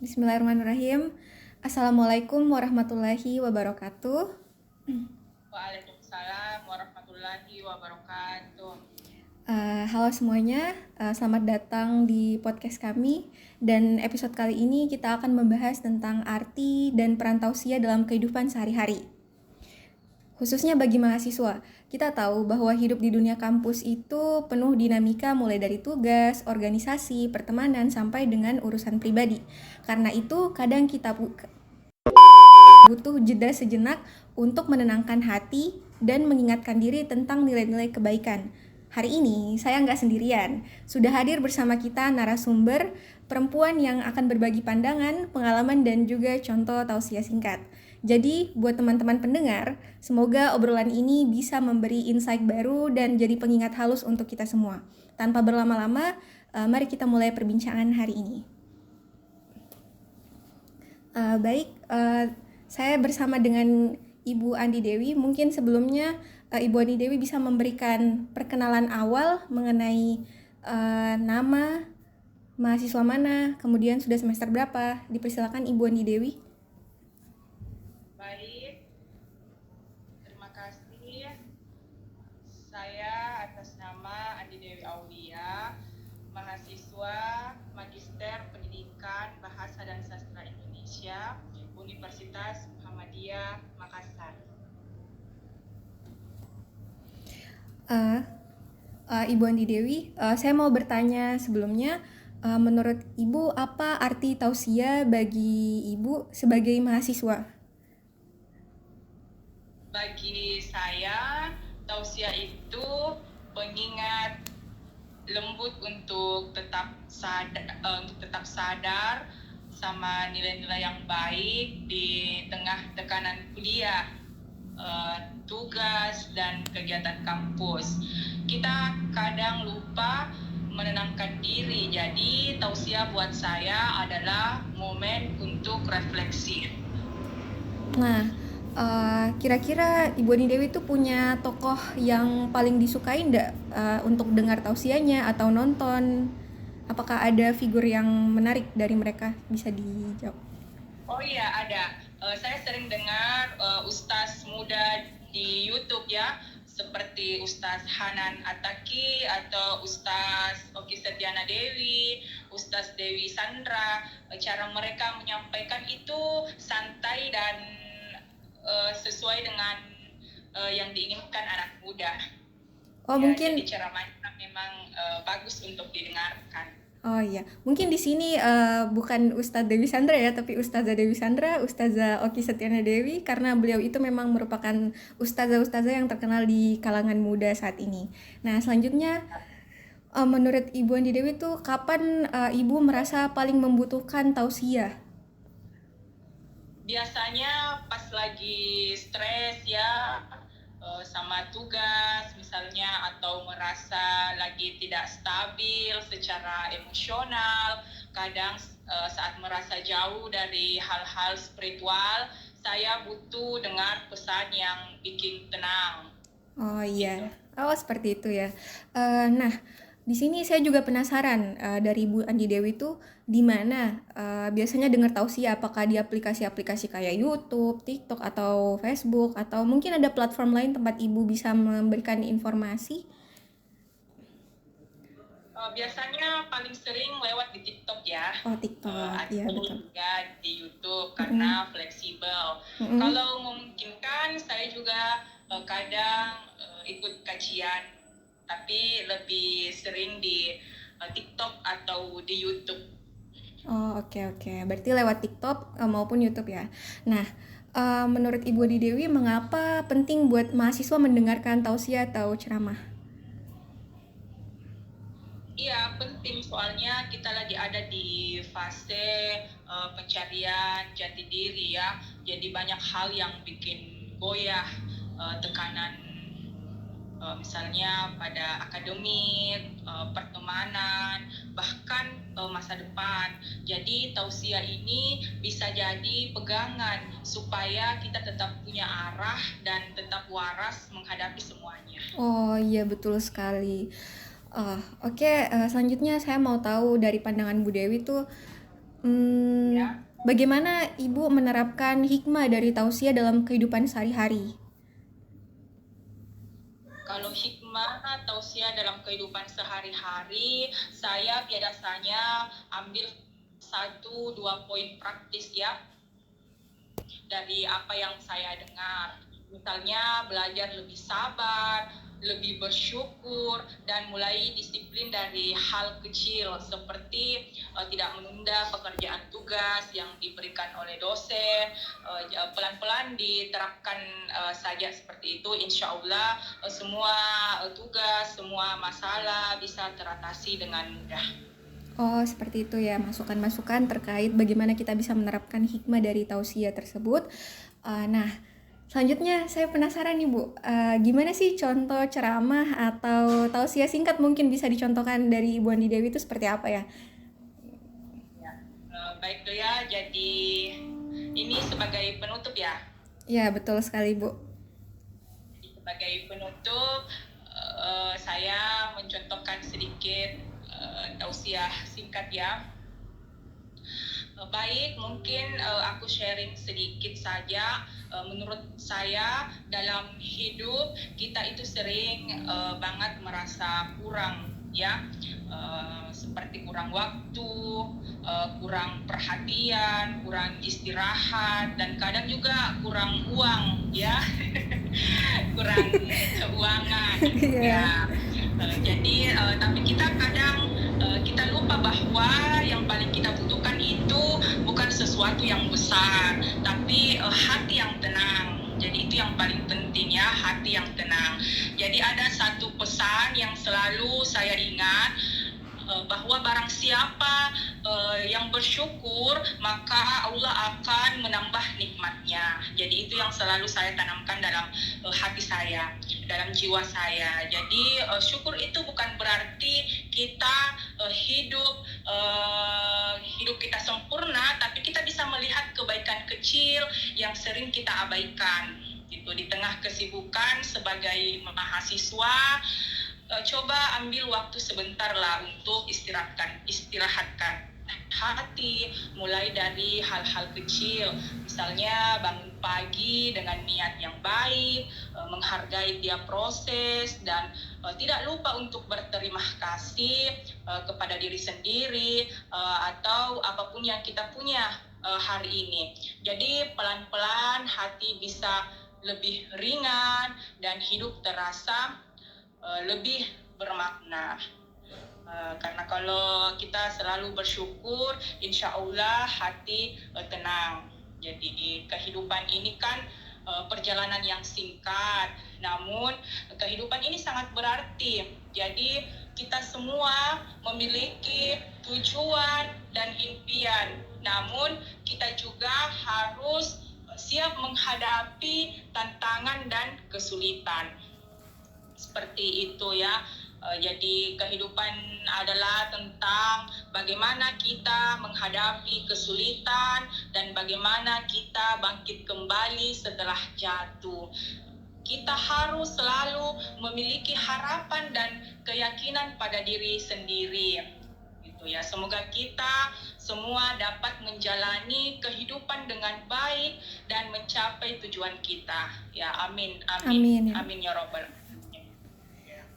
Bismillahirrahmanirrahim. Assalamualaikum warahmatullahi wabarakatuh. Waalaikumsalam warahmatullahi wabarakatuh. Halo semuanya, selamat datang di podcast kami. Dan episode kali ini kita akan membahas tentang arti dan peran tausiah dalam kehidupan sehari-hari. Khususnya bagi mahasiswa, kita tahu bahwa hidup di dunia kampus itu penuh dinamika mulai dari tugas, organisasi, pertemanan, sampai dengan urusan pribadi. Karena itu kadang kita butuh jeda sejenak untuk menenangkan hati dan mengingatkan diri tentang nilai-nilai kebaikan. Hari ini saya nggak sendirian, sudah hadir bersama kita narasumber perempuan yang akan berbagi pandangan, pengalaman, dan juga contoh tausiah singkat. Jadi buat teman-teman pendengar, semoga obrolan ini bisa memberi insight baru dan jadi pengingat halus untuk kita semua. Tanpa berlama-lama, mari kita mulai perbincangan hari ini. Baik, saya bersama dengan Ibu Andi Dewi. Mungkin sebelumnya Ibu Andi Dewi bisa memberikan perkenalan awal mengenai nama, mahasiswa mana, kemudian sudah semester berapa. Dipersilakan Ibu Andi Dewi. Baik, terima kasih. Saya atas nama Andi Dewi Aulia, mahasiswa Magister Pendidikan Bahasa dan Sastra Indonesia, Universitas Muhammadiyah Makassar. Ibu Andi Dewi, saya mau bertanya sebelumnya, menurut Ibu apa arti tausiah bagi Ibu sebagai mahasiswa? Bagi saya, tausiah itu pengingat lembut untuk tetap sadar sama nilai-nilai yang baik di tengah tekanan kuliah, tugas, dan kegiatan kampus. Kita kadang lupa menenangkan diri, jadi tausiah buat saya adalah momen untuk refleksi. Nah, kira-kira Ibu Andi Dewi itu punya tokoh yang paling disukai nggak untuk dengar tausiahnya atau nonton? Apakah ada figur yang menarik dari mereka? Bisa dijawab. Oh iya, ada. Saya sering dengar ustaz muda di YouTube ya, seperti Ustaz Hanan Ataki atau Ustaz Oki Setiana Dewi, Ustaz Dewi Sandra. Cara mereka menyampaikan itu santai dan sesuai dengan yang diinginkan anak muda. Oh, Ya, mungkin jadi ceramahnya memang bagus untuk didengarkan. Oh iya, mungkin di sini bukan Ustazah Dewi Sandra ya, tapi Ustazah Dewi Sandra, Ustazah Oki Setiana Dewi, karena beliau itu memang merupakan ustazah-ustazah yang terkenal di kalangan muda saat ini. Nah, selanjutnya menurut Ibu Andi Dewi itu kapan Ibu merasa paling membutuhkan tausiah? Biasanya pas lagi stres ya, sama tugas misalnya, atau merasa lagi tidak stabil secara emosional. Kadang saat merasa jauh dari hal-hal spiritual, saya butuh dengar pesan yang bikin tenang. Oh Gitu. iya, oh seperti itu ya. Nah, di sini saya juga penasaran dari Ibu Andi Dewi itu di mana biasanya dengar tausiah, apakah di aplikasi-aplikasi kayak YouTube, TikTok, atau Facebook, atau mungkin ada platform lain tempat Ibu bisa memberikan informasi? Biasanya paling sering lewat di TikTok ya. Oh TikTok, iya Atau betul. juga di YouTube Mm-mm. karena fleksibel. Mm-mm. Kalau memungkinkan, saya juga kadang ikut kajian, tapi lebih sering di TikTok atau di YouTube. Oh oke. Berarti lewat TikTok maupun YouTube ya. Nah, menurut Ibu Andi Dewi mengapa penting buat mahasiswa mendengarkan tausiah atau ceramah? Iya, penting soalnya kita lagi ada di fase pencarian jati diri ya. Jadi banyak hal yang bikin goyah, tekanan misalnya pada akademik, pertemanan, bahkan masa depan. Jadi tausiah ini bisa jadi pegangan supaya kita tetap punya arah dan tetap waras menghadapi semuanya. Oh iya betul sekali. Oke, selanjutnya saya mau tahu dari pandangan Bu Dewi tuh Ya. Bagaimana Ibu menerapkan hikmah dari tausiah dalam kehidupan sehari-hari? Kalau hikmah tausiah dalam kehidupan sehari-hari, saya biasanya ambil 1-2 poin praktis ya dari apa yang saya dengar. Misalnya belajar lebih sabar, lebih bersyukur, dan mulai disiplin dari hal kecil seperti tidak menunda pekerjaan tugas yang diberikan oleh dosen. Pelan-pelan diterapkan saja seperti itu. Insya Allah semua tugas, semua masalah bisa teratasi dengan mudah. Oh, seperti itu ya, masukan-masukan terkait bagaimana kita bisa menerapkan hikmah dari tausiah tersebut. Nah, selanjutnya saya penasaran nih Bu, gimana sih contoh ceramah atau tausiah singkat mungkin bisa dicontohkan dari Ibu Andi Dewi itu seperti apa ya? Baik tuh ya, jadi ini sebagai penutup ya. Ya, betul sekali Bu. Sebagai penutup, saya mencontohkan sedikit tausiah singkat ya. Baik, mungkin aku sharing sedikit saja. Menurut saya dalam hidup kita itu sering banget merasa kurang ya, seperti kurang waktu, kurang perhatian, kurang istirahat, dan kadang juga kurang uang ya, kurang keuangan Iya. ya. Jadi tapi kita kadang kita lupa bahwa yang paling kita butuhkan itu bukan sesuatu yang besar, tapi hati yang tenang. Jadi itu yang paling penting ya, hati yang tenang. Jadi ada satu pesan yang selalu saya ingat, bahwa barang siapa yang bersyukur maka Allah akan menambah nikmatnya. Jadi itu yang selalu saya tanamkan dalam hati saya, dalam jiwa saya. Jadi syukur itu bukan berarti kita hidup kita sempurna, tapi kita bisa melihat kebaikan kecil yang sering kita abaikan. Gitu, di tengah kesibukan sebagai mahasiswa, coba ambil waktu sebentar lah untuk istirahatkan hati, mulai dari hal-hal kecil, misalnya bangun pagi dengan niat yang baik, menghargai tiap proses, dan tidak lupa untuk berterima kasih kepada diri sendiri atau apapun yang kita punya hari ini. Jadi pelan-pelan hati bisa lebih ringan dan hidup terasa lebih bermakna. Karena kalau kita selalu bersyukur, insya Allah hati tenang. Jadi kehidupan ini kan perjalanan yang singkat, namun kehidupan ini sangat berarti. Jadi kita semua memiliki tujuan dan impian, namun kita juga harus siap menghadapi tantangan dan kesulitan. Seperti itu ya. Jadi kehidupan adalah tentang bagaimana kita menghadapi kesulitan dan bagaimana kita bangkit kembali setelah jatuh. Kita harus selalu memiliki harapan dan keyakinan pada diri sendiri. Gitu ya. Semoga kita semua dapat menjalani kehidupan dengan baik dan mencapai tujuan kita. Ya, amin, Amin. amin, amin ya robbal.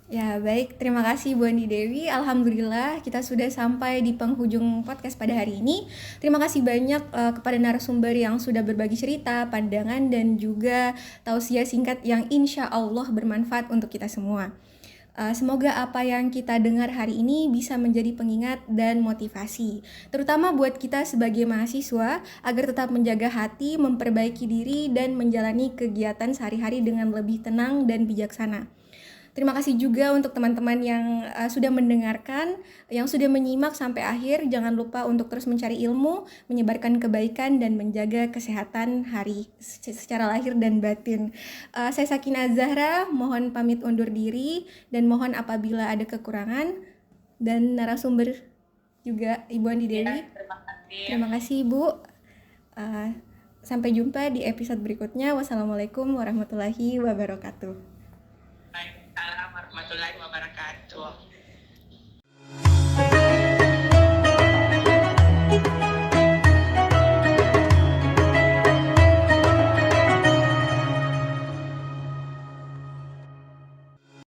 Ya, baik. Terima kasih Bu Andi Dewi. Alhamdulillah kita sudah sampai di penghujung podcast pada hari ini. Terima kasih banyak kepada narasumber yang sudah berbagi cerita, pandangan, dan juga tausiah singkat yang insya Allah bermanfaat untuk kita semua. Semoga apa yang kita dengar hari ini bisa menjadi pengingat dan motivasi, terutama buat kita sebagai mahasiswa agar tetap menjaga hati, memperbaiki diri, dan menjalani kegiatan sehari-hari dengan lebih tenang dan bijaksana. Terima kasih juga untuk teman-teman yang sudah mendengarkan, yang sudah menyimak sampai akhir. Jangan lupa untuk terus mencari ilmu, menyebarkan kebaikan, dan menjaga kesehatan hari secara lahir dan batin. Saya Sakina Zahra, mohon pamit undur diri, dan mohon apabila ada kekurangan. Dan narasumber juga Ibu Andi Dewi. Terima kasih Ibu. Sampai jumpa di episode berikutnya. Wassalamualaikum warahmatullahi wabarakatuh. Waalaikumsalam warahmatullahi wabarakatuh.